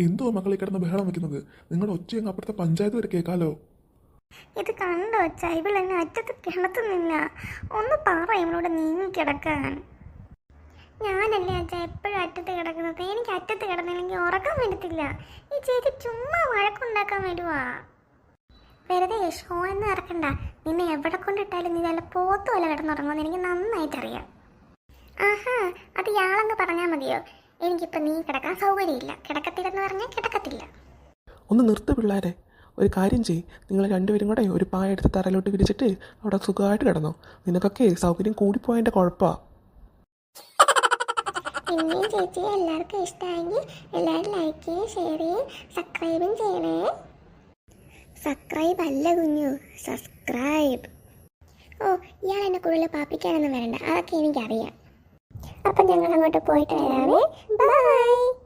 എന്തോ മക്കളെ കിടന്ന് ബഹളം വെക്കുന്നത്? നിങ്ങളുടെ ഒച്ചയങ്ങ് അപ്പുറത്തെ പഞ്ചായത്ത് വരെ കേൾക്കാലോ. ഇത് കണ്ടോ അച്ഛാ, ഇവളെന്നെ അറ്റത്ത് കിടത്തുന്നില്ല. ഒന്ന് പറ ഇവളോട് നീങ്ങി കിടക്കാൻ. ഞാനല്ലേ അച്ഛാ എപ്പോഴും അറ്റത്ത് കിടക്കുന്നത്. എനിക്ക് അറ്റത്ത് കിടന്നില്ലെങ്കിൽ ഉറക്കാൻ പറ്റത്തില്ല. ഈ ചേച്ചി ചുമ്മാ വഴക്കുണ്ടാക്കാൻ വരുവാ. വെറുതെ ഷോ എന്ന് ഇറക്കണ്ട. നിന്നെ എവിടെ കൊണ്ടിട്ടാലും നീ നല്ല പോത്ത് പോലെ കിടന്നുറങ്ങുമെന്ന് എനിക്ക് നന്നായിട്ടറിയാം. ആഹാ, അത് ഇയാളങ്ങ് പറഞ്ഞാൽ മതിയോ? എനിക്കിപ്പോൾ നീ കിടക്കാൻ സൗകര്യമില്ല. കിടക്കത്തില്ലെന്ന് പറഞ്ഞാൽ കിടക്കത്തില്ല. ഒന്ന് നിർത്ത് പിള്ളേരെ. ഒരു കാര്യം ചെയ്യ്, നിങ്ങൾ രണ്ടുപേരും കൂടെ ഒരു പായ എടുത്ത് തറയിലോട്ട് വിരിച്ചിട്ട് അവിടെ സുഖമായിട്ട് കിടന്നോ. നിനക്കൊക്കെ സൗകര്യം കൂടിപ്പോയതിൻ്റെ കുഴപ്പമാണ്. എന്നെയും ചേച്ചിയെ എല്ലാവർക്കും ഇഷ്ടമായെങ്കിൽ എല്ലാവരും ലൈക്ക് ചെയ്യേ, ഷെയർ ചെയ്യേ, സബ്സ്ക്രൈബും ചെയ്യണേ. സബ്സ്ക്രൈബ് അല്ല കുഞ്ഞു, സബ്സ്ക്രൈബ്. ഓ, ഇയാൾ എന്നെ കൂടുതൽ പാപ്പിക്കാനൊന്നും വരണ്ട, അതൊക്കെ എനിക്കറിയാം. അപ്പം ഞങ്ങൾ അങ്ങോട്ട് പോയിട്ട് വരാവേ. ബൈ.